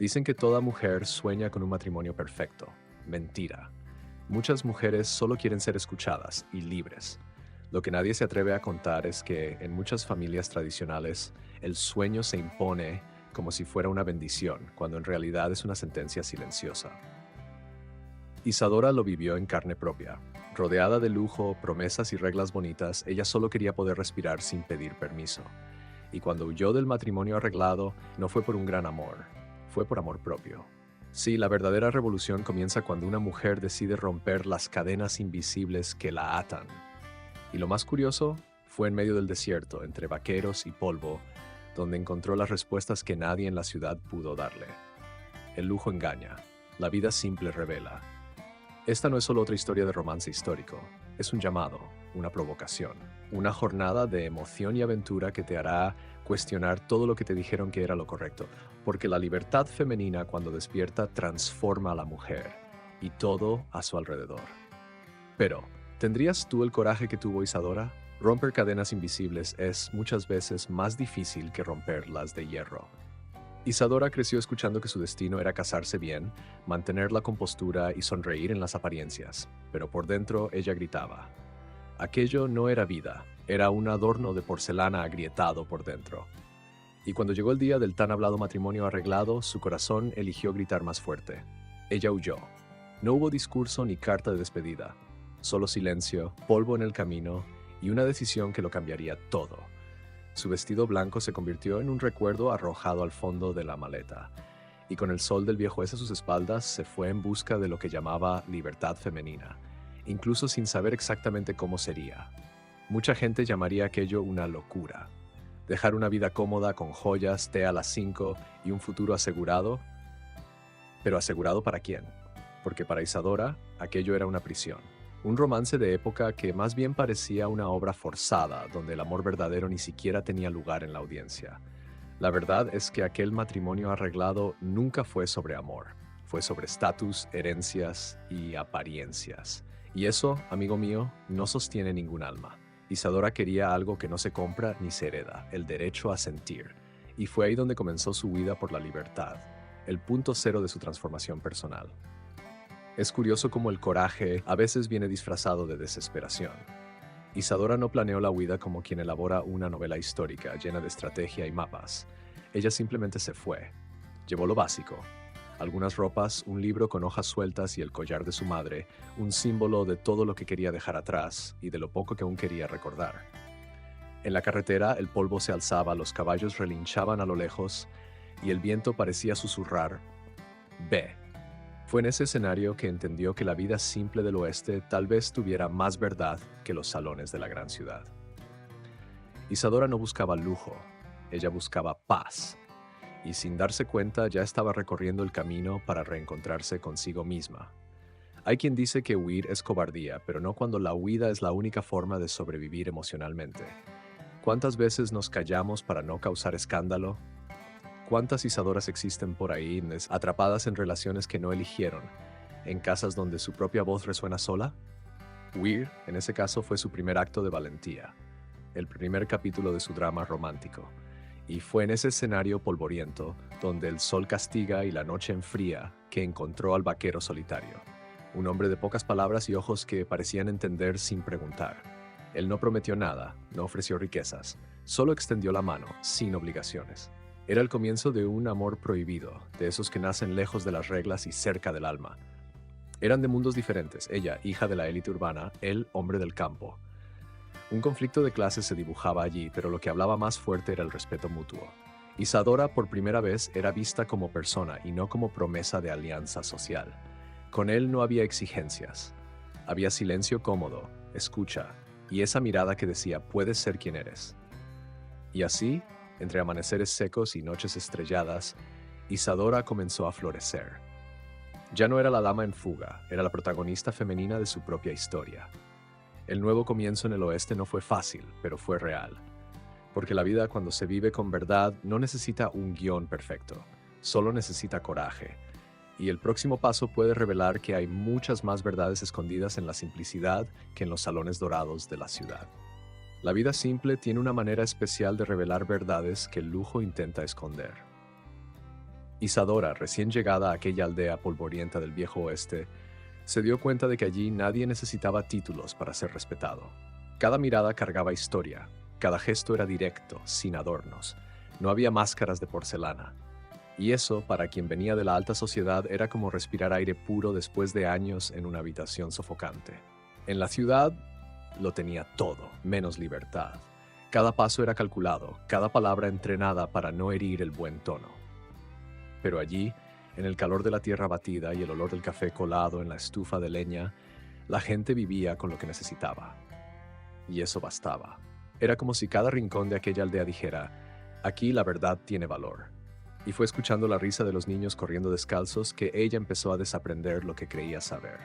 Dicen que toda mujer sueña con un matrimonio perfecto. Mentira. Muchas mujeres solo quieren ser escuchadas y libres. Lo que nadie se atreve a contar es que en muchas familias tradicionales el sueño se impone como si fuera una bendición, cuando en realidad es una sentencia silenciosa. Isadora lo vivió en carne propia. Rodeada de lujo, promesas y reglas bonitas, ella solo quería poder respirar sin pedir permiso. Y cuando huyó del matrimonio arreglado, no fue por un gran amor, fue por amor propio. Sí, la verdadera revolución comienza cuando una mujer decide romper las cadenas invisibles que la atan. Y lo más curioso fue en medio del desierto, entre vaqueros y polvo, donde encontró las respuestas que nadie en la ciudad pudo darle. El lujo engaña, la vida simple revela. Esta no es solo otra historia de romance histórico, es un llamado, una provocación, una jornada de emoción y aventura que te hará cuestionar todo lo que te dijeron que era lo correcto, porque la libertad femenina cuando despierta transforma a la mujer y todo a su alrededor. Pero, ¿tendrías tú el coraje que tuvo Isadora? Romper cadenas invisibles es muchas veces más difícil que romperlas de hierro. Isadora creció escuchando que su destino era casarse bien, mantener la compostura y sonreír en las apariencias, pero por dentro ella gritaba. Aquello no era vida, era un adorno de porcelana agrietado por dentro. Y cuando llegó el día del tan hablado matrimonio arreglado, su corazón eligió gritar más fuerte. Ella huyó. No hubo discurso ni carta de despedida, solo silencio, polvo en el camino y una decisión que lo cambiaría todo. Su vestido blanco se convirtió en un recuerdo arrojado al fondo de la maleta, y con el sol del viejo oeste a sus espaldas se fue en busca de lo que llamaba libertad femenina, incluso sin saber exactamente cómo sería. Mucha gente llamaría aquello una locura. Dejar una vida cómoda con joyas, té a las 5 y un futuro asegurado. ¿Pero asegurado para quién? Porque para Isadora aquello era una prisión. Un romance de época que más bien parecía una obra forzada, donde el amor verdadero ni siquiera tenía lugar en la audiencia. La verdad es que aquel matrimonio arreglado nunca fue sobre amor, fue sobre estatus, herencias y apariencias. Y eso, amigo mío, no sostiene ningún alma. Isadora quería algo que no se compra ni se hereda, el derecho a sentir. Y fue ahí donde comenzó su huida por la libertad, el punto cero de su transformación personal. Es curioso cómo el coraje a veces viene disfrazado de desesperación. Isadora no planeó la huida como quien elabora una novela histórica llena de estrategia y mapas. Ella simplemente se fue. Llevó lo básico: algunas ropas, un libro con hojas sueltas y el collar de su madre, un símbolo de todo lo que quería dejar atrás y de lo poco que aún quería recordar. En la carretera el polvo se alzaba, los caballos relinchaban a lo lejos y el viento parecía susurrar: «Ve». Fue en ese escenario que entendió que la vida simple del oeste tal vez tuviera más verdad que los salones de la gran ciudad. Isadora no buscaba lujo, ella buscaba paz, y sin darse cuenta ya estaba recorriendo el camino para reencontrarse consigo misma. Hay quien dice que huir es cobardía, pero no cuando la huida es la única forma de sobrevivir emocionalmente. ¿Cuántas veces nos callamos para no causar escándalo? ¿Cuántas Isadoras existen por ahí, atrapadas en relaciones que no eligieron, en casas donde su propia voz resuena sola? Huir, en ese caso, fue su primer acto de valentía, el primer capítulo de su drama romántico. Y fue en ese escenario polvoriento, donde el sol castiga y la noche enfría, que encontró al vaquero solitario, un hombre de pocas palabras y ojos que parecían entender sin preguntar. Él no prometió nada, no ofreció riquezas, solo extendió la mano, sin obligaciones. Era el comienzo de un amor prohibido, de esos que nacen lejos de las reglas y cerca del alma. Eran de mundos diferentes, ella, hija de la élite urbana, él, hombre del campo. Un conflicto de clases se dibujaba allí, pero lo que hablaba más fuerte era el respeto mutuo. Isadora, por primera vez, era vista como persona y no como promesa de alianza social. Con él no había exigencias. Había silencio cómodo, escucha, y esa mirada que decía: puedes ser quien eres. Y así, entre amaneceres secos y noches estrelladas, Isadora comenzó a florecer. Ya no era la dama en fuga, era la protagonista femenina de su propia historia. El nuevo comienzo en el oeste no fue fácil, pero fue real. Porque la vida, cuando se vive con verdad, no necesita un guión perfecto, solo necesita coraje. Y el próximo paso puede revelar que hay muchas más verdades escondidas en la simplicidad que en los salones dorados de la ciudad. La vida simple tiene una manera especial de revelar verdades que el lujo intenta esconder. Isadora, recién llegada a aquella aldea polvorienta del viejo oeste, se dio cuenta de que allí nadie necesitaba títulos para ser respetado. Cada mirada cargaba historia, cada gesto era directo, sin adornos. No había máscaras de porcelana. Y eso, para quien venía de la alta sociedad, era como respirar aire puro después de años en una habitación sofocante. En la ciudad lo tenía todo, menos libertad. Cada paso era calculado, cada palabra entrenada para no herir el buen tono. Pero allí, en el calor de la tierra batida y el olor del café colado en la estufa de leña, la gente vivía con lo que necesitaba. Y eso bastaba. Era como si cada rincón de aquella aldea dijera, aquí la verdad tiene valor. Y fue escuchando la risa de los niños corriendo descalzos que ella empezó a desaprender lo que creía saber.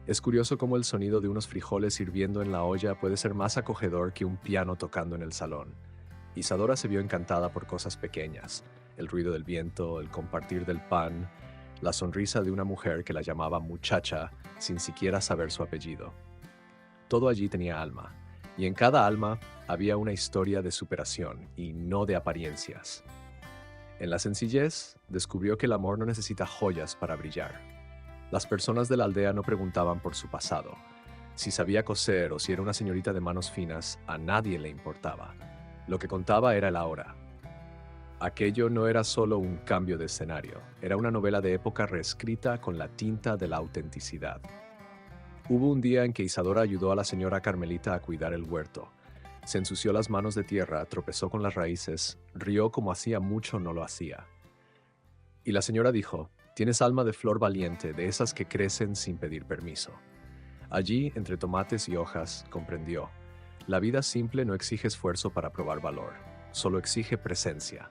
Es curioso cómo el sonido de unos frijoles hirviendo en la olla puede ser más acogedor que un piano tocando en el salón. Isadora se vio encantada por cosas pequeñas, el ruido del viento, el compartir del pan, la sonrisa de una mujer que la llamaba muchacha sin siquiera saber su apellido. Todo allí tenía alma, y en cada alma había una historia de superación y no de apariencias. En la sencillez, descubrió que el amor no necesita joyas para brillar. Las personas de la aldea no preguntaban por su pasado. Si sabía coser o si era una señorita de manos finas, a nadie le importaba. Lo que contaba era el ahora. Aquello no era solo un cambio de escenario, era una novela de época reescrita con la tinta de la autenticidad. Hubo un día en que Isadora ayudó a la señora Carmelita a cuidar el huerto. Se ensució las manos de tierra, tropezó con las raíces, rió como hacía mucho no lo hacía. Y la señora dijo, tienes alma de flor valiente, de esas que crecen sin pedir permiso. Allí, entre tomates y hojas, comprendió. La vida simple no exige esfuerzo para probar valor, solo exige presencia.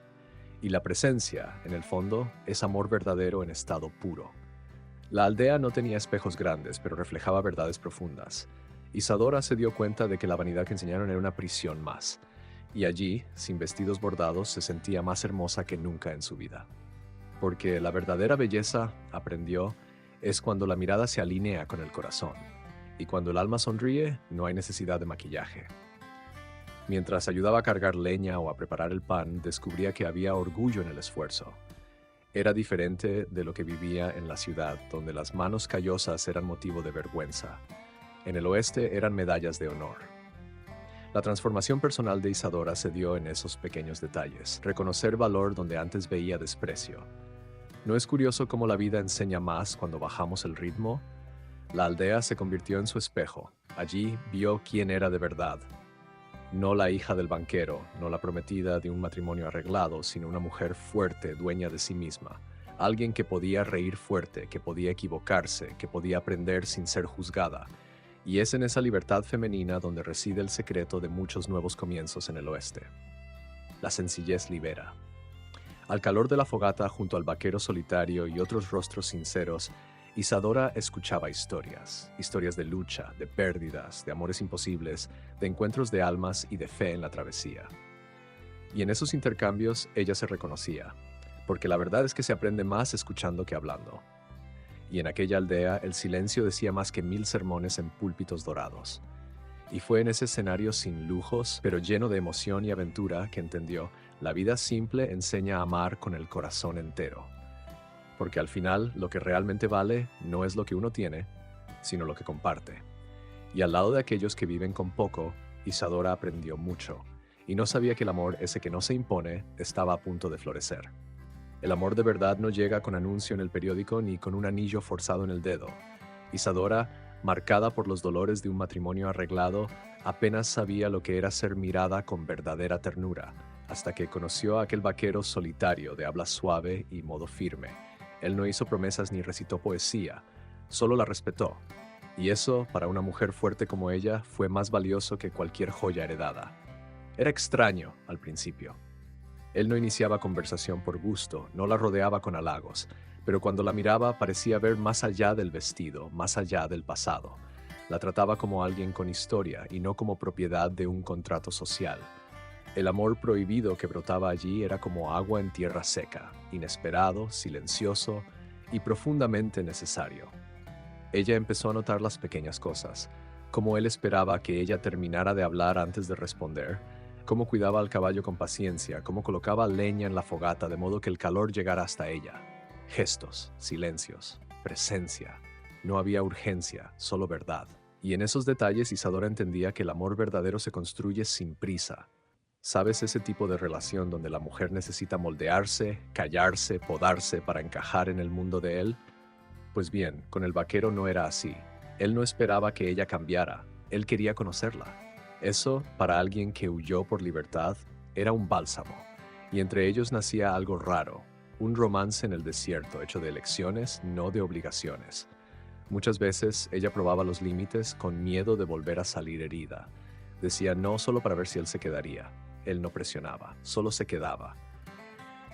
Y la presencia, en el fondo, es amor verdadero en estado puro. La aldea no tenía espejos grandes, pero reflejaba verdades profundas. Isadora se dio cuenta de que la vanidad que enseñaron era una prisión más, y allí, sin vestidos bordados, se sentía más hermosa que nunca en su vida. Porque la verdadera belleza, aprendió, es cuando la mirada se alinea con el corazón, y cuando el alma sonríe, no hay necesidad de maquillaje. Mientras ayudaba a cargar leña o a preparar el pan, descubría que había orgullo en el esfuerzo. Era diferente de lo que vivía en la ciudad, donde las manos callosas eran motivo de vergüenza. En el oeste eran medallas de honor. La transformación personal de Isadora se dio en esos pequeños detalles, reconocer valor donde antes veía desprecio. ¿No es curioso cómo la vida enseña más cuando bajamos el ritmo? La aldea se convirtió en su espejo. Allí vio quién era de verdad. No la hija del banquero, no la prometida de un matrimonio arreglado, sino una mujer fuerte, dueña de sí misma. Alguien que podía reír fuerte, que podía equivocarse, que podía aprender sin ser juzgada. Y es en esa libertad femenina donde reside el secreto de muchos nuevos comienzos en el oeste. La sencillez libera. Al calor de la fogata, junto al vaquero solitario y otros rostros sinceros, Isadora escuchaba historias de lucha, de pérdidas, de amores imposibles, de encuentros de almas y de fe en la travesía. Y en esos intercambios ella se reconocía, porque la verdad es que se aprende más escuchando que hablando. Y en aquella aldea el silencio decía más que 1000 sermones en púlpitos dorados. Y fue en ese escenario sin lujos, pero lleno de emoción y aventura, que entendió, la vida simple enseña a amar con el corazón entero. Porque al final lo que realmente vale no es lo que uno tiene, sino lo que comparte. Y al lado de aquellos que viven con poco, Isadora aprendió mucho, y no sabía que el amor, ese que no se impone, estaba a punto de florecer. El amor de verdad no llega con anuncio en el periódico ni con un anillo forzado en el dedo. Isadora, marcada por los dolores de un matrimonio arreglado, apenas sabía lo que era ser mirada con verdadera ternura, hasta que conoció a aquel vaquero solitario de habla suave y modo firme. Él no hizo promesas ni recitó poesía, solo la respetó. Y eso, para una mujer fuerte como ella, fue más valioso que cualquier joya heredada. Era extraño al principio. Él no iniciaba conversación por gusto, no la rodeaba con halagos, pero cuando la miraba parecía ver más allá del vestido, más allá del pasado. La trataba como alguien con historia y no como propiedad de un contrato social. El amor prohibido que brotaba allí era como agua en tierra seca, inesperado, silencioso y profundamente necesario. Ella empezó a notar las pequeñas cosas, como él esperaba que ella terminara de hablar antes de responder, Cómo cuidaba al caballo con paciencia, cómo colocaba leña en la fogata de modo que el calor llegara hasta ella. Gestos, silencios, presencia. No había urgencia, solo verdad. Y en esos detalles Isadora entendía que el amor verdadero se construye sin prisa. ¿Sabes ese tipo de relación donde la mujer necesita moldearse, callarse, podarse para encajar en el mundo de él? Pues bien, con el vaquero no era así. Él no esperaba que ella cambiara, él quería conocerla. Eso, para alguien que huyó por libertad, era un bálsamo. Y entre ellos nacía algo raro, un romance en el desierto hecho de elecciones, no de obligaciones. Muchas veces ella probaba los límites con miedo de volver a salir herida. Decía no solo para ver si él se quedaría. Él no presionaba, solo se quedaba.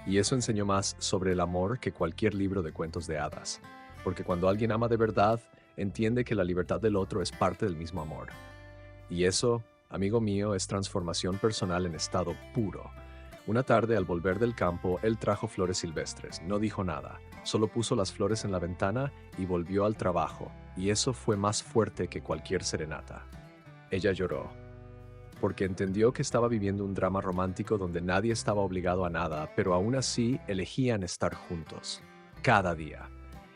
Y eso enseñó más sobre el amor que cualquier libro de cuentos de hadas. Porque cuando alguien ama de verdad, entiende que la libertad del otro es parte del mismo amor. Y eso, amigo mío, es transformación personal en estado puro. Una tarde, al volver del campo, él trajo flores silvestres, no dijo nada, solo puso las flores en la ventana y volvió al trabajo, y eso fue más fuerte que cualquier serenata. Ella lloró, porque entendió que estaba viviendo un drama romántico donde nadie estaba obligado a nada, pero aún así elegían estar juntos, cada día.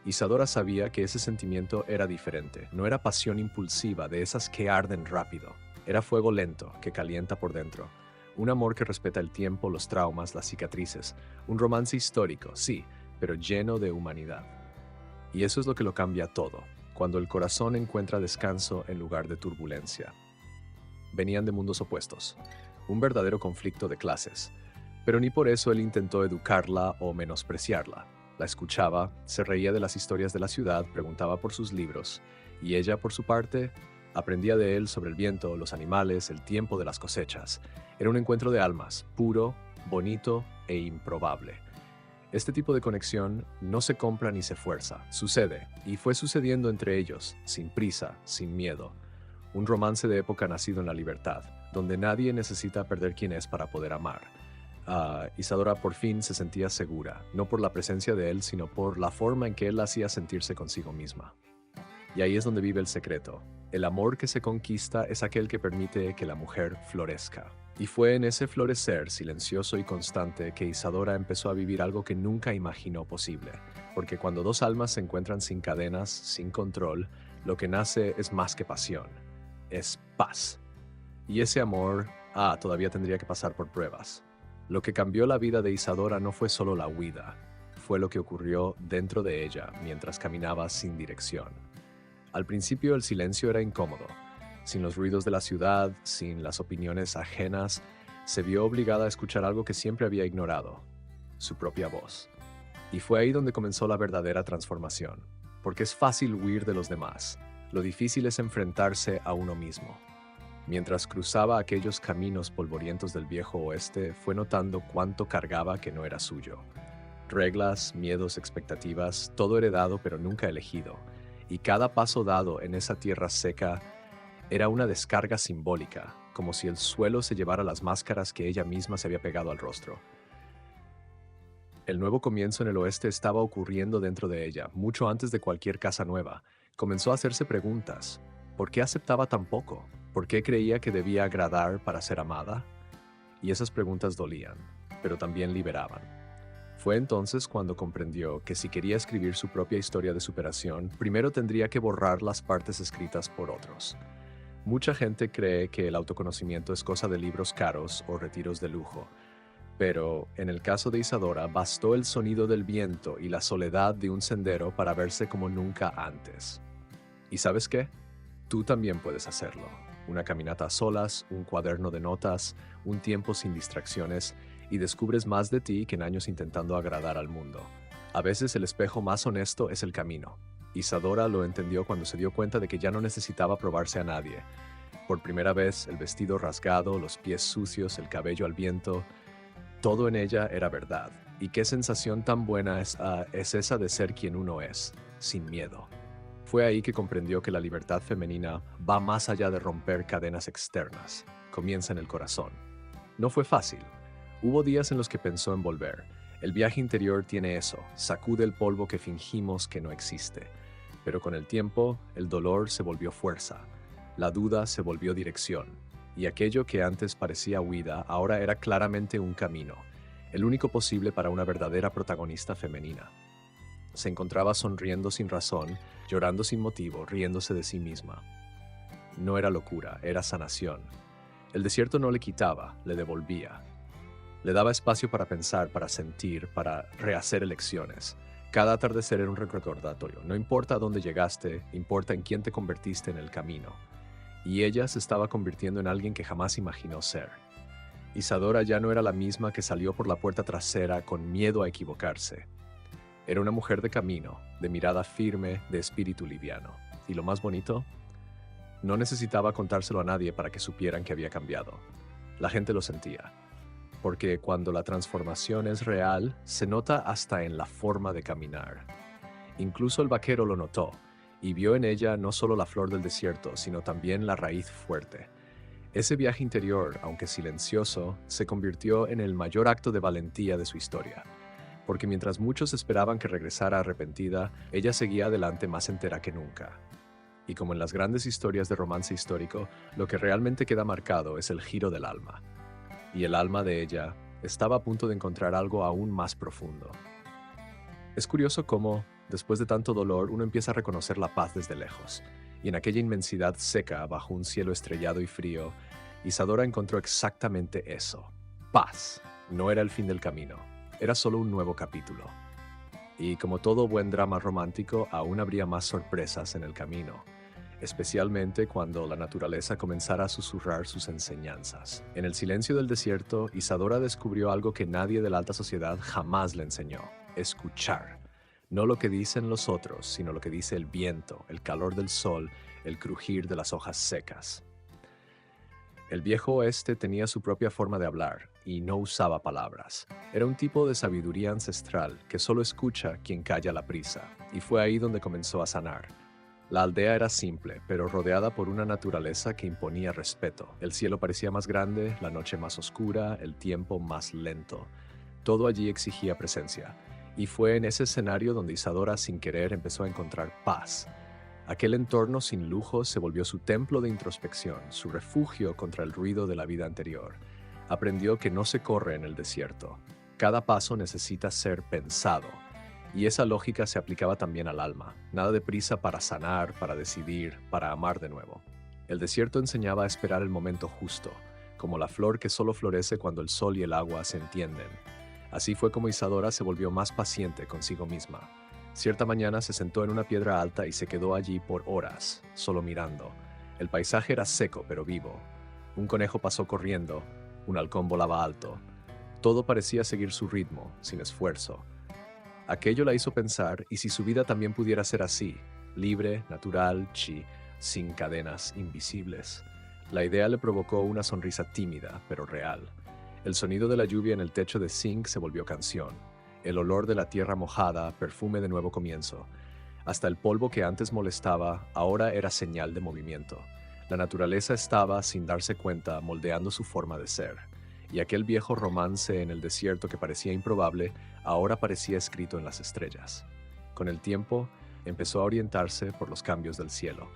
Isadora sabía que ese sentimiento era diferente, no era pasión impulsiva de esas que arden rápido, era fuego lento que calienta por dentro. Un amor que respeta el tiempo, los traumas, las cicatrices. Un romance histórico, sí, pero lleno de humanidad. Y eso es lo que lo cambia todo, cuando el corazón encuentra descanso en lugar de turbulencia. Venían de mundos opuestos, un verdadero conflicto de clases, pero ni por eso él intentó educarla o menospreciarla. La escuchaba, se reía de las historias de la ciudad, preguntaba por sus libros, y ella, por su parte, aprendía de él sobre el viento, los animales, el tiempo de las cosechas. Era un encuentro de almas, puro, bonito e improbable. Este tipo de conexión no se compra ni se fuerza, sucede, y fue sucediendo entre ellos, sin prisa, sin miedo. Un romance de época nacido en la libertad, donde nadie necesita perder quién es para poder amar. Isadora por fin se sentía segura, no por la presencia de él, sino por la forma en que él la hacía sentirse consigo misma. Y ahí es donde vive el secreto. El amor que se conquista es aquel que permite que la mujer florezca. Y fue en ese florecer silencioso y constante que Isadora empezó a vivir algo que nunca imaginó posible. Porque cuando dos almas se encuentran sin cadenas, sin control, lo que nace es más que pasión. Es paz. Y ese amor, todavía tendría que pasar por pruebas. Lo que cambió la vida de Isadora no fue solo la huida, fue lo que ocurrió dentro de ella mientras caminaba sin dirección. Al principio el silencio era incómodo. Sin los ruidos de la ciudad, sin las opiniones ajenas, se vio obligada a escuchar algo que siempre había ignorado, su propia voz. Y fue ahí donde comenzó la verdadera transformación, porque es fácil huir de los demás, lo difícil es enfrentarse a uno mismo. Mientras cruzaba aquellos caminos polvorientos del viejo oeste, fue notando cuánto cargaba que no era suyo. Reglas, miedos, expectativas, todo heredado pero nunca elegido. Y cada paso dado en esa tierra seca era una descarga simbólica, como si el suelo se llevara las máscaras que ella misma se había pegado al rostro. El nuevo comienzo en el oeste estaba ocurriendo dentro de ella, mucho antes de cualquier casa nueva. Comenzó a hacerse preguntas. ¿Por qué aceptaba tan poco? ¿Por qué creía que debía agradar para ser amada? Y esas preguntas dolían, pero también liberaban. Fue entonces cuando comprendió que si quería escribir su propia historia de superación, primero tendría que borrar las partes escritas por otros. Mucha gente cree que el autoconocimiento es cosa de libros caros o retiros de lujo, pero en el caso de Isadora bastó el sonido del viento y la soledad de un sendero para verse como nunca antes. ¿Y sabes qué? Tú también puedes hacerlo. Una caminata a solas, un cuaderno de notas, un tiempo sin distracciones, y descubres más de ti que en años intentando agradar al mundo. A veces el espejo más honesto es el camino. Isadora lo entendió cuando se dio cuenta de que ya no necesitaba probarse a nadie. Por primera vez, el vestido rasgado, los pies sucios, el cabello al viento, todo en ella era verdad. Y qué sensación tan buena es esa de ser quien uno es, sin miedo. Fue ahí que comprendió que la libertad femenina va más allá de romper cadenas externas, comienza en el corazón. No fue fácil. Hubo días en los que pensó en volver. El viaje interior tiene eso, sacude el polvo que fingimos que no existe. Pero con el tiempo, el dolor se volvió fuerza, la duda se volvió dirección, y aquello que antes parecía huida ahora era claramente un camino, el único posible para una verdadera protagonista femenina. Se encontraba sonriendo sin razón, llorando sin motivo, riéndose de sí misma. No era locura, era sanación. El desierto no le quitaba, le devolvía. Le daba espacio para pensar, para sentir, para rehacer elecciones. Cada atardecer era un recordatorio. No importa a dónde llegaste, importa en quién te convertiste en el camino. Y ella se estaba convirtiendo en alguien que jamás imaginó ser. Isadora ya no era la misma que salió por la puerta trasera con miedo a equivocarse. Era una mujer de camino, de mirada firme, de espíritu liviano. Y lo más bonito, no necesitaba contárselo a nadie para que supieran que había cambiado. La gente lo sentía. Porque cuando la transformación es real, se nota hasta en la forma de caminar. Incluso el vaquero lo notó, y vio en ella no solo la flor del desierto, sino también la raíz fuerte. Ese viaje interior, aunque silencioso, se convirtió en el mayor acto de valentía de su historia. Porque mientras muchos esperaban que regresara arrepentida, ella seguía adelante más entera que nunca. Y como en las grandes historias de romance histórico, lo que realmente queda marcado es el giro del alma. Y el alma de ella estaba a punto de encontrar algo aún más profundo. Es curioso cómo, después de tanto dolor, uno empieza a reconocer la paz desde lejos. Y en aquella inmensidad seca, bajo un cielo estrellado y frío, Isadora encontró exactamente eso. Paz. No era el fin del camino, era solo un nuevo capítulo. Y como todo buen drama romántico, aún habría más sorpresas en el camino, especialmente cuando la naturaleza comenzara a susurrar sus enseñanzas. En el silencio del desierto, Isadora descubrió algo que nadie de la alta sociedad jamás le enseñó: escuchar. No lo que dicen los otros, sino lo que dice el viento, el calor del sol, el crujir de las hojas secas. El viejo oeste tenía su propia forma de hablar y no usaba palabras. Era un tipo de sabiduría ancestral que solo escucha quien calla la prisa, y fue ahí donde comenzó a sanar. La aldea era simple, pero rodeada por una naturaleza que imponía respeto. El cielo parecía más grande, la noche más oscura, el tiempo más lento. Todo allí exigía presencia. Y fue en ese escenario donde Isadora, sin querer, empezó a encontrar paz. Aquel entorno sin lujo se volvió su templo de introspección, su refugio contra el ruido de la vida anterior. Aprendió que no se corre en el desierto. Cada paso necesita ser pensado. Y esa lógica se aplicaba también al alma. Nada de prisa para sanar, para decidir, para amar de nuevo. El desierto enseñaba a esperar el momento justo, como la flor que solo florece cuando el sol y el agua se entienden. Así fue como Isadora se volvió más paciente consigo misma. Cierta mañana se sentó en una piedra alta y se quedó allí por horas, solo mirando. El paisaje era seco pero vivo. Un conejo pasó corriendo, un halcón volaba alto. Todo parecía seguir su ritmo, sin esfuerzo. Aquello la hizo pensar, ¿y si su vida también pudiera ser así? Libre, natural, sin cadenas invisibles. La idea le provocó una sonrisa tímida, pero real. El sonido de la lluvia en el techo de zinc se volvió canción. El olor de la tierra mojada, perfume de nuevo comienzo. Hasta el polvo que antes molestaba, ahora era señal de movimiento. La naturaleza estaba, sin darse cuenta, moldeando su forma de ser. Y aquel viejo romance en el desierto que parecía improbable, ahora parecía escrito en las estrellas. Con el tiempo, empezó a orientarse por los cambios del cielo.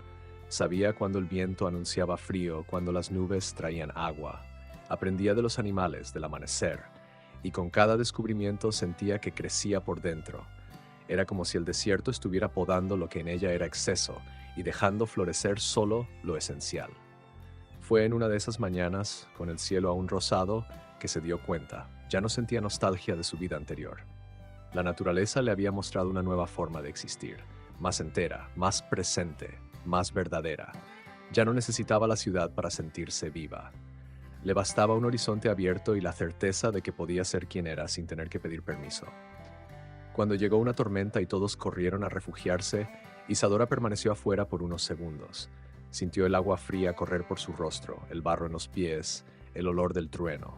Sabía cuando el viento anunciaba frío, cuando las nubes traían agua. Aprendía de los animales, del amanecer, y con cada descubrimiento sentía que crecía por dentro. Era como si el desierto estuviera podando lo que en ella era exceso y dejando florecer solo lo esencial. Fue en una de esas mañanas, con el cielo aún rosado, que se dio cuenta. Ya no sentía nostalgia de su vida anterior. La naturaleza le había mostrado una nueva forma de existir, más entera, más presente, más verdadera. Ya no necesitaba la ciudad para sentirse viva. Le bastaba un horizonte abierto y la certeza de que podía ser quien era sin tener que pedir permiso. Cuando llegó una tormenta y todos corrieron a refugiarse, Isadora permaneció afuera por unos segundos. Sintió el agua fría correr por su rostro, el barro en los pies, el olor del trueno.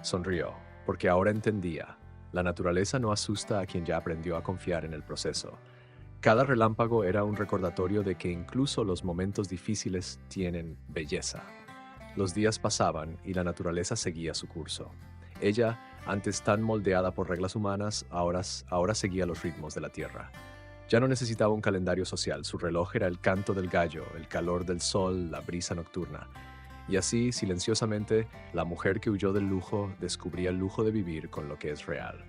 Sonrió, porque ahora entendía. La naturaleza no asusta a quien ya aprendió a confiar en el proceso. Cada relámpago era un recordatorio de que incluso los momentos difíciles tienen belleza. Los días pasaban y la naturaleza seguía su curso. Ella, antes tan moldeada por reglas humanas, ahora seguía los ritmos de la tierra. Ya no necesitaba un calendario social, su reloj era el canto del gallo, el calor del sol, la brisa nocturna. Y así, silenciosamente, la mujer que huyó del lujo descubría el lujo de vivir con lo que es real.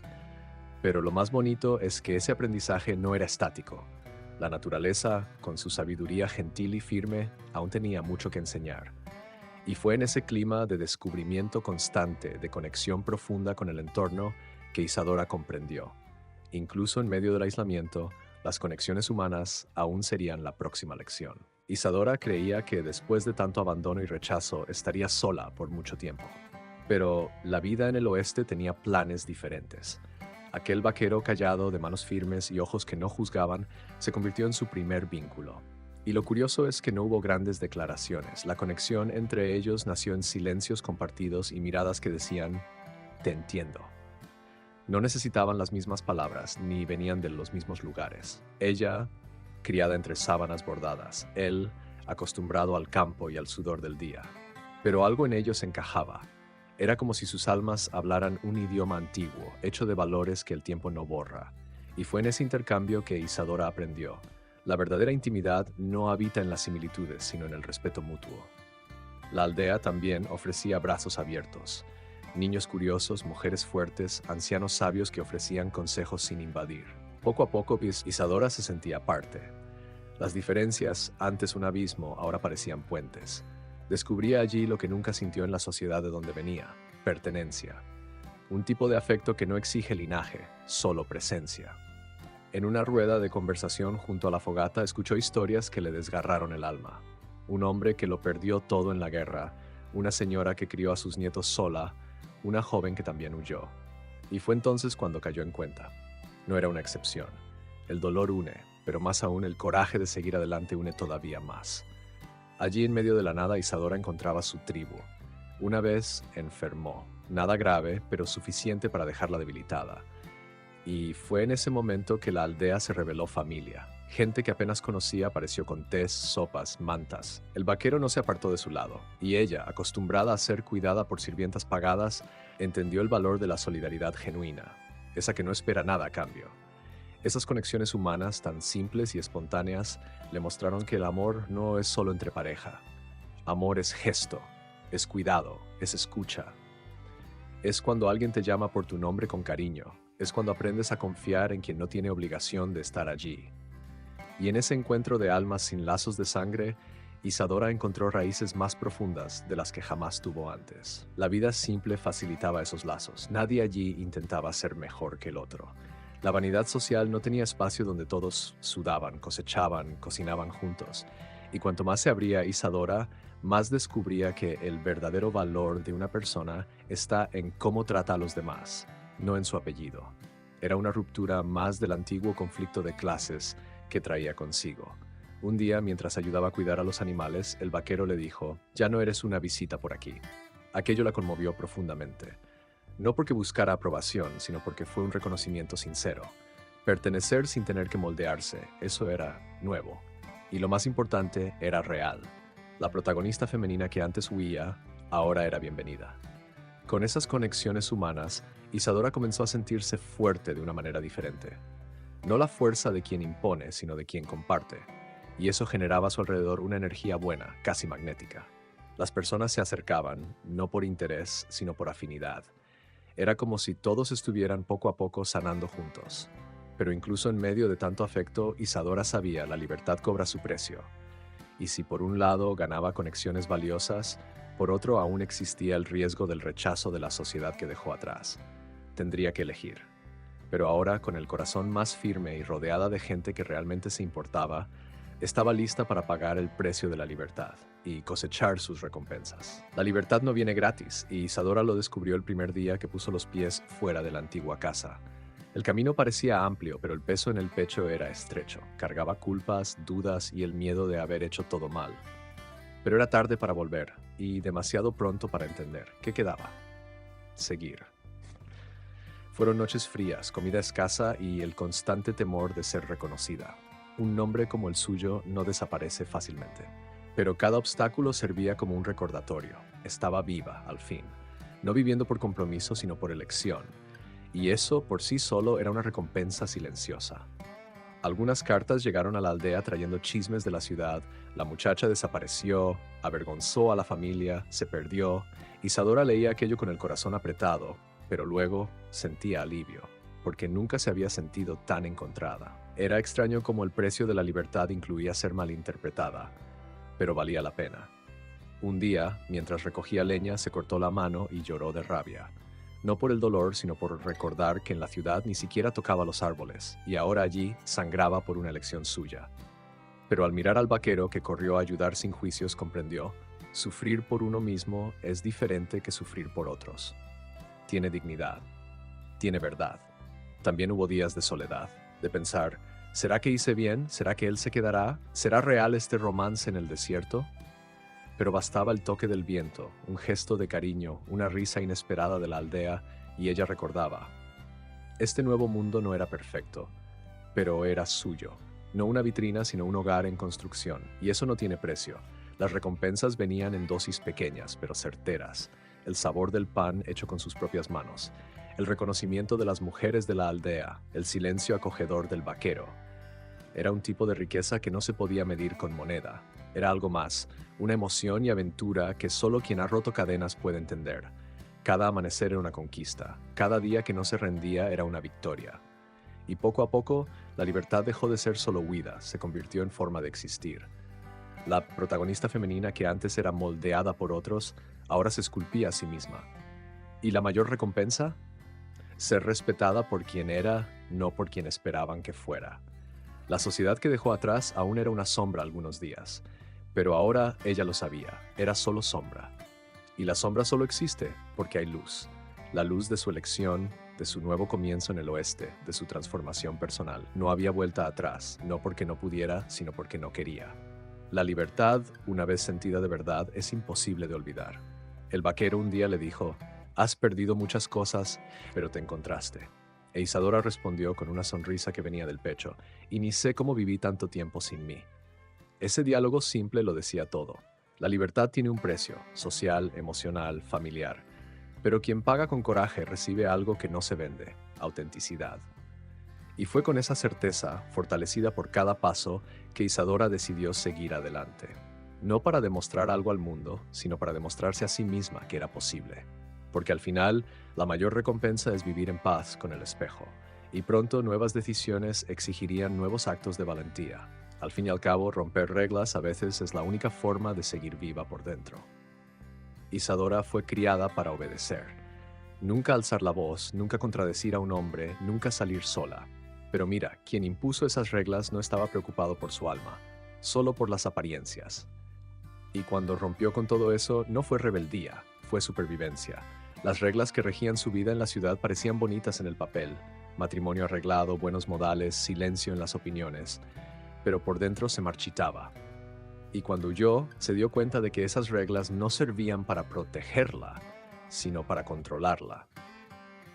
Pero lo más bonito es que ese aprendizaje no era estático. La naturaleza, con su sabiduría gentil y firme, aún tenía mucho que enseñar. Y fue en ese clima de descubrimiento constante, de conexión profunda con el entorno, que Isadora comprendió. Incluso en medio del aislamiento, las conexiones humanas aún serían la próxima lección. Isadora creía que después de tanto abandono y rechazo estaría sola por mucho tiempo. Pero la vida en el oeste tenía planes diferentes. Aquel vaquero callado, de manos firmes y ojos que no juzgaban, se convirtió en su primer vínculo. Y lo curioso es que no hubo grandes declaraciones. La conexión entre ellos nació en silencios compartidos y miradas que decían, "Te entiendo". No necesitaban las mismas palabras, ni venían de los mismos lugares. Ella, criada entre sábanas bordadas, él, acostumbrado al campo y al sudor del día. Pero algo en ellos encajaba. Era como si sus almas hablaran un idioma antiguo, hecho de valores que el tiempo no borra. Y fue en ese intercambio que Isadora aprendió. La verdadera intimidad no habita en las similitudes, sino en el respeto mutuo. La aldea también ofrecía brazos abiertos. Niños curiosos, mujeres fuertes, ancianos sabios que ofrecían consejos sin invadir. Poco a poco, Isadora se sentía parte. Las diferencias, antes un abismo, ahora parecían puentes. Descubría allí lo que nunca sintió en la sociedad de donde venía: pertenencia. Un tipo de afecto que no exige linaje, solo presencia. En una rueda de conversación junto a la fogata escuchó historias que le desgarraron el alma. Un hombre que lo perdió todo en la guerra, una señora que crió a sus nietos sola, una joven que también huyó. Y fue entonces cuando cayó en cuenta. No era una excepción. El dolor une, pero más aún el coraje de seguir adelante une todavía más. Allí en medio de la nada Isadora encontraba su tribu. Una vez enfermó, nada grave, pero suficiente para dejarla debilitada. Y fue en ese momento que la aldea se reveló familia. Gente que apenas conocía apareció con tés, sopas, mantas. El vaquero no se apartó de su lado, y ella, acostumbrada a ser cuidada por sirvientas pagadas, entendió el valor de la solidaridad genuina, esa que no espera nada a cambio. Esas conexiones humanas tan simples y espontáneas le mostraron que el amor no es solo entre pareja. Amor es gesto, es cuidado, es escucha. Es cuando alguien te llama por tu nombre con cariño. Es cuando aprendes a confiar en quien no tiene obligación de estar allí. Y en ese encuentro de almas sin lazos de sangre, Isadora encontró raíces más profundas de las que jamás tuvo antes. La vida simple facilitaba esos lazos. Nadie allí intentaba ser mejor que el otro. La vanidad social no tenía espacio donde todos sudaban, cosechaban, cocinaban juntos. Y cuanto más se abría Isadora, más descubría que el verdadero valor de una persona está en cómo trata a los demás, no en su apellido. Era una ruptura más del antiguo conflicto de clases que traía consigo. Un día, mientras ayudaba a cuidar a los animales, el vaquero le dijo, «Ya no eres una visita por aquí». Aquello la conmovió profundamente. No porque buscara aprobación, sino porque fue un reconocimiento sincero. Pertenecer sin tener que moldearse, eso era nuevo. Y lo más importante, era real. La protagonista femenina que antes huía, ahora era bienvenida. Con esas conexiones humanas, Isadora comenzó a sentirse fuerte de una manera diferente. No la fuerza de quien impone, sino de quien comparte. Y eso generaba a su alrededor una energía buena, casi magnética. Las personas se acercaban, no por interés, sino por afinidad. Era como si todos estuvieran poco a poco sanando juntos. Pero incluso en medio de tanto afecto, Isadora sabía, la libertad cobra su precio. Y si por un lado ganaba conexiones valiosas, por otro aún existía el riesgo del rechazo de la sociedad que dejó atrás. Tendría que elegir. Pero ahora, con el corazón más firme y rodeada de gente que realmente se importaba, estaba lista para pagar el precio de la libertad y cosechar sus recompensas. La libertad no viene gratis, y Isadora lo descubrió el primer día que puso los pies fuera de la antigua casa. El camino parecía amplio, pero el peso en el pecho era estrecho. Cargaba culpas, dudas y el miedo de haber hecho todo mal. Pero era tarde para volver, y demasiado pronto para entender. ¿Qué quedaba? Seguir. Fueron noches frías, comida escasa y el constante temor de ser reconocida. Un nombre como el suyo no desaparece fácilmente. Pero cada obstáculo servía como un recordatorio. Estaba viva, al fin. No viviendo por compromiso, sino por elección. Y eso, por sí solo, era una recompensa silenciosa. Algunas cartas llegaron a la aldea trayendo chismes de la ciudad. La muchacha desapareció, avergonzó a la familia, se perdió. Isadora leía aquello con el corazón apretado, pero luego sentía alivio, porque nunca se había sentido tan encontrada. Era extraño cómo el precio de la libertad incluía ser malinterpretada, pero valía la pena. Un día, mientras recogía leña, se cortó la mano y lloró de rabia. No por el dolor, sino por recordar que en la ciudad ni siquiera tocaba los árboles, y ahora allí sangraba por una elección suya. Pero al mirar al vaquero que corrió a ayudar sin juicios, comprendió: sufrir por uno mismo es diferente que sufrir por otros. Tiene dignidad, tiene verdad. También hubo días de soledad, de pensar: ¿será que hice bien? ¿Será que él se quedará? ¿Será real este romance en el desierto? Pero bastaba el toque del viento, un gesto de cariño, una risa inesperada de la aldea, y ella recordaba. Este nuevo mundo no era perfecto, pero era suyo. No una vitrina, sino un hogar en construcción, y eso no tiene precio. Las recompensas venían en dosis pequeñas, pero certeras. El sabor del pan hecho con sus propias manos, el reconocimiento de las mujeres de la aldea, el silencio acogedor del vaquero. Era un tipo de riqueza que no se podía medir con moneda. Era algo más, una emoción y aventura que solo quien ha roto cadenas puede entender. Cada amanecer era una conquista, cada día que no se rendía era una victoria. Y poco a poco, la libertad dejó de ser solo huida, se convirtió en forma de existir. La protagonista femenina que antes era moldeada por otros, ahora se esculpía a sí misma. ¿Y la mayor recompensa? Ser respetada por quien era, no por quien esperaban que fuera. La sociedad que dejó atrás aún era una sombra algunos días, pero ahora ella lo sabía, era solo sombra. Y la sombra solo existe porque hay luz, la luz de su elección, de su nuevo comienzo en el oeste, de su transformación personal. No había vuelta atrás, no porque no pudiera, sino porque no quería. La libertad, una vez sentida de verdad, es imposible de olvidar. El vaquero un día le dijo: «Has perdido muchas cosas, pero te encontraste». E Isadora respondió con una sonrisa que venía del pecho: «Y ni sé cómo viví tanto tiempo sin mí». Ese diálogo simple lo decía todo. La libertad tiene un precio, social, emocional, familiar. Pero quien paga con coraje recibe algo que no se vende: autenticidad. Y fue con esa certeza, fortalecida por cada paso, que Isadora decidió seguir adelante. No para demostrar algo al mundo, sino para demostrarse a sí misma que era posible. Porque al final, la mayor recompensa es vivir en paz con el espejo. Y pronto nuevas decisiones exigirían nuevos actos de valentía. Al fin y al cabo, romper reglas a veces es la única forma de seguir viva por dentro. Isadora fue criada para obedecer. Nunca alzar la voz, nunca contradecir a un hombre, nunca salir sola. Pero mira, quien impuso esas reglas no estaba preocupado por su alma, solo por las apariencias. Y cuando rompió con todo eso, no fue rebeldía, fue supervivencia. Las reglas que regían su vida en la ciudad parecían bonitas en el papel: matrimonio arreglado, buenos modales, silencio en las opiniones. Pero por dentro se marchitaba. Y cuando huyó, se dio cuenta de que esas reglas no servían para protegerla, sino para controlarla.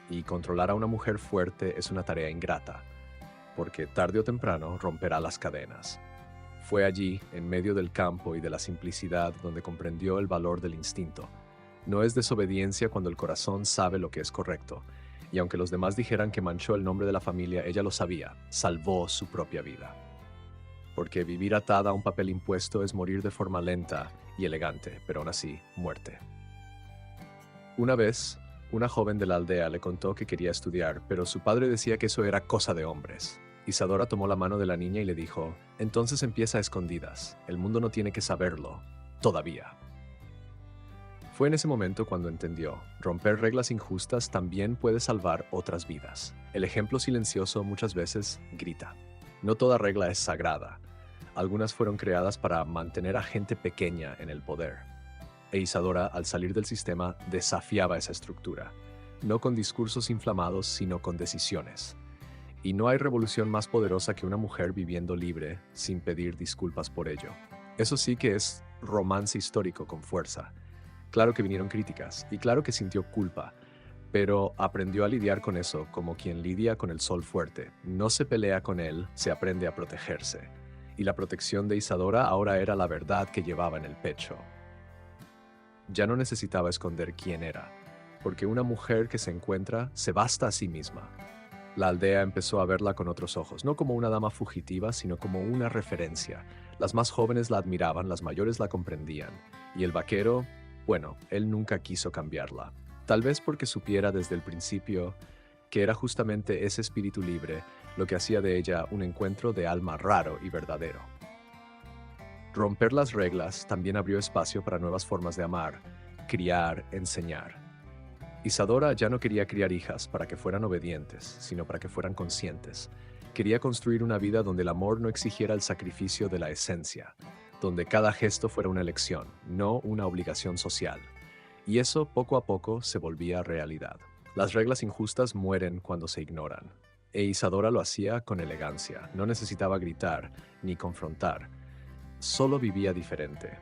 Y controlar a una mujer fuerte es una tarea ingrata, porque tarde o temprano romperá las cadenas. Fue allí, en medio del campo y de la simplicidad, donde comprendió el valor del instinto. No es desobediencia cuando el corazón sabe lo que es correcto, y aunque los demás dijeran que manchó el nombre de la familia, ella lo sabía, salvó su propia vida. Porque vivir atada a un papel impuesto es morir de forma lenta y elegante, pero aún así, muerte. Una vez, una joven de la aldea le contó que quería estudiar, pero su padre decía que eso era cosa de hombres. Isadora tomó la mano de la niña y le dijo: «Entonces empieza a escondidas, el mundo no tiene que saberlo, todavía». Fue en ese momento cuando entendió: romper reglas injustas también puede salvar otras vidas. El ejemplo silencioso muchas veces grita. No toda regla es sagrada. Algunas fueron creadas para mantener a gente pequeña en el poder. E Isadora, al salir del sistema, desafiaba esa estructura. No con discursos inflamados, sino con decisiones. Y no hay revolución más poderosa que una mujer viviendo libre, sin pedir disculpas por ello. Eso sí que es romance histórico con fuerza. Claro que vinieron críticas, y claro que sintió culpa, pero aprendió a lidiar con eso como quien lidia con el sol fuerte. No se pelea con él, se aprende a protegerse. Y la protección de Isadora ahora era la verdad que llevaba en el pecho. Ya no necesitaba esconder quién era, porque una mujer que se encuentra se basta a sí misma. La aldea empezó a verla con otros ojos, no como una dama fugitiva, sino como una referencia. Las más jóvenes la admiraban, las mayores la comprendían, y el vaquero, bueno, él nunca quiso cambiarla. Tal vez porque supiera desde el principio que era justamente ese espíritu libre lo que hacía de ella un encuentro de alma raro y verdadero. Romper las reglas también abrió espacio para nuevas formas de amar, criar, enseñar. Isadora ya no quería criar hijas para que fueran obedientes, sino para que fueran conscientes. Quería construir una vida donde el amor no exigiera el sacrificio de la esencia, donde cada gesto fuera una elección, no una obligación social. Y eso poco a poco se volvía realidad. Las reglas injustas mueren cuando se ignoran. E Isadora lo hacía con elegancia, no necesitaba gritar ni confrontar, solo vivía diferente.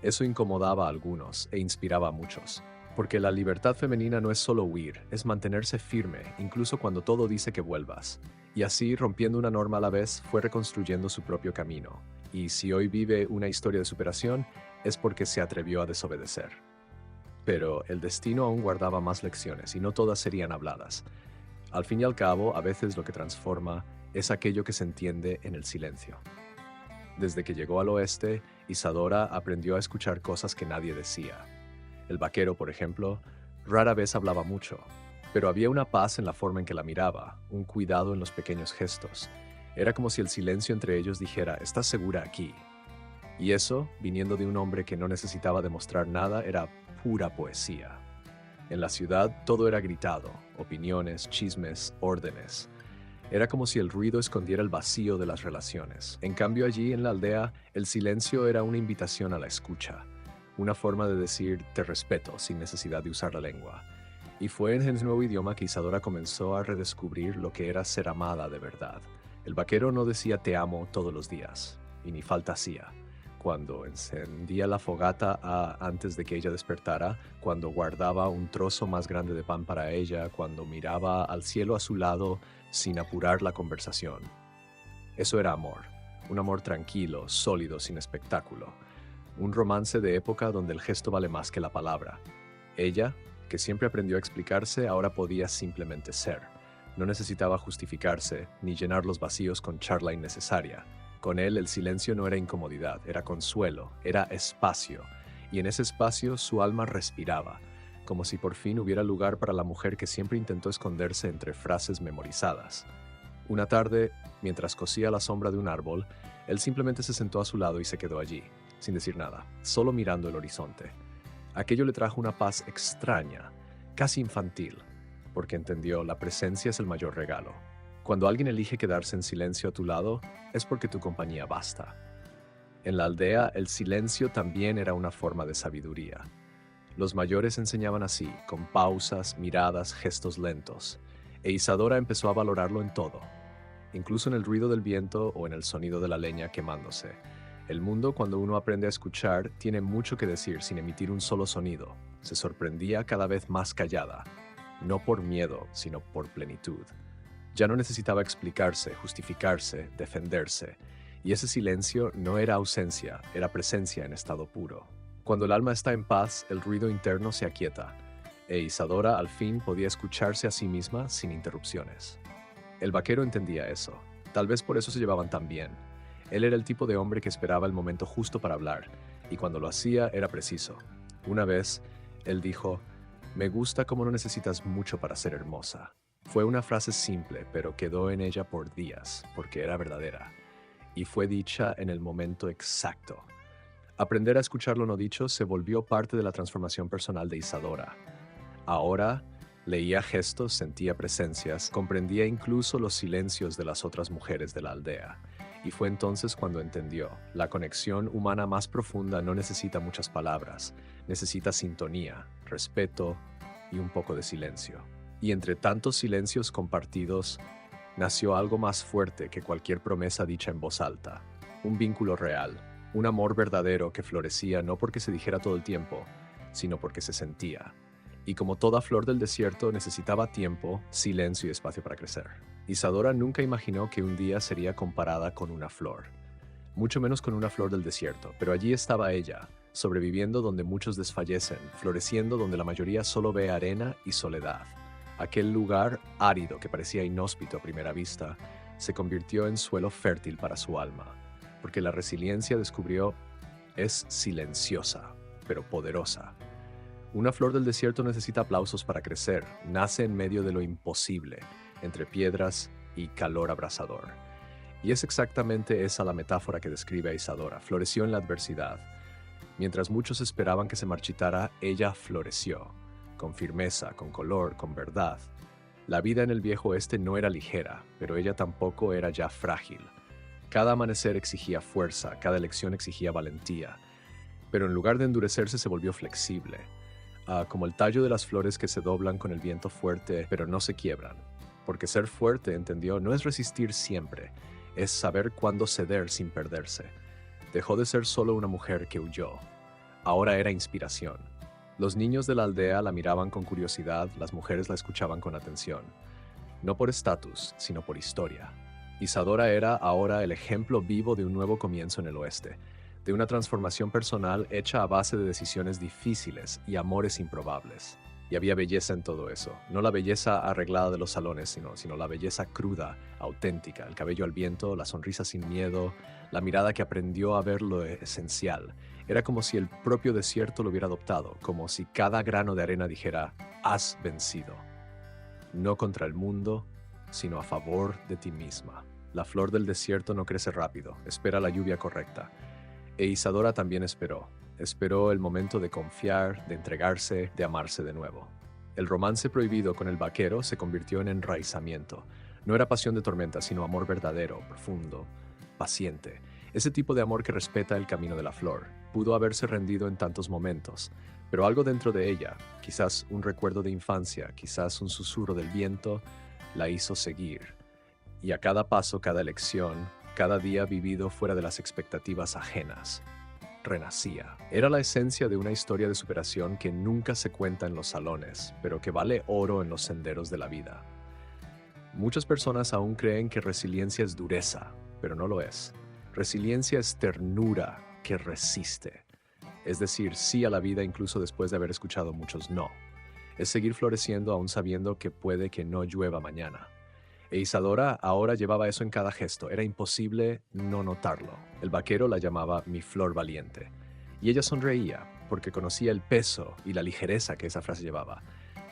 Eso incomodaba a algunos e inspiraba a muchos. Porque la libertad femenina no es solo huir, es mantenerse firme, incluso cuando todo dice que vuelvas. Y así, rompiendo una norma a la vez, fue reconstruyendo su propio camino. Y si hoy vive una historia de superación, es porque se atrevió a desobedecer. Pero el destino aún guardaba más lecciones, y no todas serían habladas. Al fin y al cabo, a veces lo que transforma es aquello que se entiende en el silencio. Desde que llegó al oeste, Isadora aprendió a escuchar cosas que nadie decía. El vaquero, por ejemplo, rara vez hablaba mucho, pero había una paz en la forma en que la miraba, un cuidado en los pequeños gestos. Era como si el silencio entre ellos dijera, ¿estás segura aquí? Y eso, viniendo de un hombre que no necesitaba demostrar nada, era pura poesía. En la ciudad todo era gritado, opiniones, chismes, órdenes. Era como si el ruido escondiera el vacío de las relaciones. En cambio allí, en la aldea, el silencio era una invitación a la escucha. Una forma de decir te respeto sin necesidad de usar la lengua. Y fue en ese nuevo idioma que Isadora comenzó a redescubrir lo que era ser amada de verdad. El vaquero no decía te amo todos los días, y ni falta hacía. Cuando encendía la fogata antes de que ella despertara, cuando guardaba un trozo más grande de pan para ella, cuando miraba al cielo a su lado sin apurar la conversación. Eso era amor, un amor tranquilo, sólido, sin espectáculo. Un romance de época donde el gesto vale más que la palabra. Ella, que siempre aprendió a explicarse, ahora podía simplemente ser. No necesitaba justificarse ni llenar los vacíos con charla innecesaria. Con él el silencio no era incomodidad, era consuelo, era espacio. Y en ese espacio su alma respiraba, como si por fin hubiera lugar para la mujer que siempre intentó esconderse entre frases memorizadas. Una tarde, mientras cosía a la sombra de un árbol, él simplemente se sentó a su lado y se quedó allí, sin decir nada, solo mirando el horizonte. Aquello le trajo una paz extraña, casi infantil, porque entendió, la presencia es el mayor regalo. Cuando alguien elige quedarse en silencio a tu lado, es porque tu compañía basta. En la aldea, el silencio también era una forma de sabiduría. Los mayores enseñaban así, con pausas, miradas, gestos lentos, e Isadora empezó a valorarlo en todo, incluso en el ruido del viento o en el sonido de la leña quemándose. El mundo, cuando uno aprende a escuchar, tiene mucho que decir sin emitir un solo sonido. Se sorprendía cada vez más callada, no por miedo, sino por plenitud. Ya no necesitaba explicarse, justificarse, defenderse, y ese silencio no era ausencia, era presencia en estado puro. Cuando el alma está en paz, el ruido interno se aquieta, e Isadora al fin podía escucharse a sí misma sin interrupciones. El vaquero entendía eso, tal vez por eso se llevaban tan bien. Él era el tipo de hombre que esperaba el momento justo para hablar, y cuando lo hacía era preciso. Una vez, él dijo, «Me gusta cómo no necesitas mucho para ser hermosa». Fue una frase simple, pero quedó en ella por días, porque era verdadera, y fue dicha en el momento exacto. Aprender a escuchar lo no dicho se volvió parte de la transformación personal de Isadora. Ahora, leía gestos, sentía presencias, comprendía incluso los silencios de las otras mujeres de la aldea. Y fue entonces cuando entendió, la conexión humana más profunda no necesita muchas palabras, necesita sintonía, respeto y un poco de silencio. Y entre tantos silencios compartidos, nació algo más fuerte que cualquier promesa dicha en voz alta. Un vínculo real, un amor verdadero que florecía no porque se dijera todo el tiempo, sino porque se sentía. Y como toda flor del desierto necesitaba tiempo, silencio y espacio para crecer. Isadora nunca imaginó que un día sería comparada con una flor, mucho menos con una flor del desierto, pero allí estaba ella, sobreviviendo donde muchos desfallecen, floreciendo donde la mayoría solo ve arena y soledad. Aquel lugar árido que parecía inhóspito a primera vista se convirtió en suelo fértil para su alma, porque la resiliencia descubrió es silenciosa, pero poderosa. Una flor del desierto necesita aplausos para crecer, nace en medio de lo imposible, entre piedras y calor abrasador. Y es exactamente esa la metáfora que describe a Isadora. Floreció en la adversidad. Mientras muchos esperaban que se marchitara, ella floreció, con firmeza, con color, con verdad. La vida en el viejo oeste no era ligera, pero ella tampoco era ya frágil. Cada amanecer exigía fuerza, cada elección exigía valentía. Pero en lugar de endurecerse se volvió flexible, como el tallo de las flores que se doblan con el viento fuerte, pero no se quiebran. Porque ser fuerte, entendió, no es resistir siempre, es saber cuándo ceder sin perderse. Dejó de ser solo una mujer que huyó. Ahora era inspiración. Los niños de la aldea la miraban con curiosidad, las mujeres la escuchaban con atención. No por estatus, sino por historia. Isadora era ahora el ejemplo vivo de un nuevo comienzo en el oeste, de una transformación personal hecha a base de decisiones difíciles y amores improbables. Y había belleza en todo eso, no la belleza arreglada de los salones, sino la belleza cruda, auténtica, el cabello al viento, la sonrisa sin miedo, la mirada que aprendió a ver lo esencial. Era como si el propio desierto lo hubiera adoptado, como si cada grano de arena dijera, has vencido. No contra el mundo, sino a favor de ti misma. La flor del desierto no crece rápido, espera la lluvia correcta. E Isadora también esperó. Esperó el momento de confiar, de entregarse, de amarse de nuevo. El romance prohibido con el vaquero se convirtió en enraizamiento. No era pasión de tormenta, sino amor verdadero, profundo, paciente. Ese tipo de amor que respeta el camino de la flor. Pudo haberse rendido en tantos momentos, pero algo dentro de ella, quizás un recuerdo de infancia, quizás un susurro del viento, la hizo seguir. Y a cada paso, cada elección, cada día vivido fuera de las expectativas ajenas, renacía. Era la esencia de una historia de superación que nunca se cuenta en los salones, pero que vale oro en los senderos de la vida. Muchas personas aún creen que resiliencia es dureza, pero no lo es. Resiliencia es ternura que resiste. Es decir, sí a la vida incluso después de haber escuchado muchos no. Es seguir floreciendo aún sabiendo que puede que no llueva mañana. E Isadora ahora llevaba eso en cada gesto, era imposible no notarlo. El vaquero la llamaba mi flor valiente. Y ella sonreía, porque conocía el peso y la ligereza que esa frase llevaba.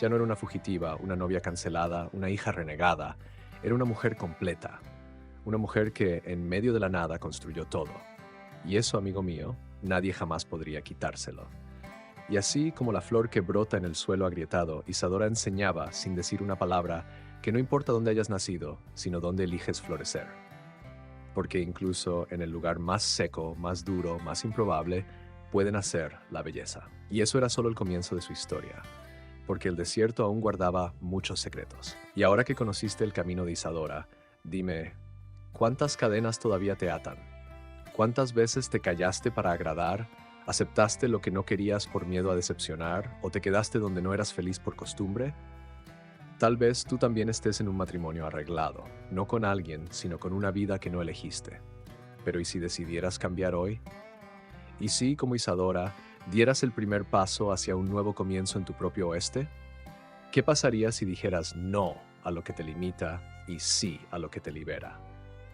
Ya no era una fugitiva, una novia cancelada, una hija renegada. Era una mujer completa. Una mujer que en medio de la nada construyó todo. Y eso, amigo mío, nadie jamás podría quitárselo. Y así como la flor que brota en el suelo agrietado, Isadora enseñaba, sin decir una palabra, que no importa dónde hayas nacido, sino dónde eliges florecer. Porque incluso en el lugar más seco, más duro, más improbable, puede nacer la belleza. Y eso era solo el comienzo de su historia, porque el desierto aún guardaba muchos secretos. Y ahora que conociste el camino de Isadora, dime, ¿cuántas cadenas todavía te atan? ¿Cuántas veces te callaste para agradar? ¿Aceptaste lo que no querías por miedo a decepcionar? ¿O te quedaste donde no eras feliz por costumbre? Tal vez tú también estés en un matrimonio arreglado, no con alguien, sino con una vida que no elegiste. Pero ¿y si decidieras cambiar hoy? ¿Y si, como Isadora, dieras el primer paso hacia un nuevo comienzo en tu propio oeste? ¿Qué pasaría si dijeras no a lo que te limita y sí a lo que te libera?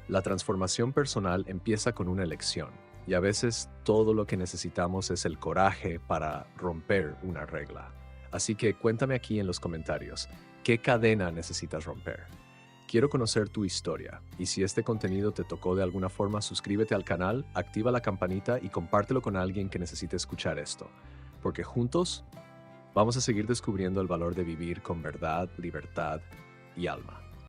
La transformación personal empieza con una elección, y a veces todo lo que necesitamos es el coraje para romper una regla. Así que cuéntame aquí en los comentarios, ¿qué cadena necesitas romper? Quiero conocer tu historia, y si este contenido te tocó de alguna forma, suscríbete al canal, activa la campanita y compártelo con alguien que necesite escuchar esto, porque juntos vamos a seguir descubriendo el valor de vivir con verdad, libertad y alma.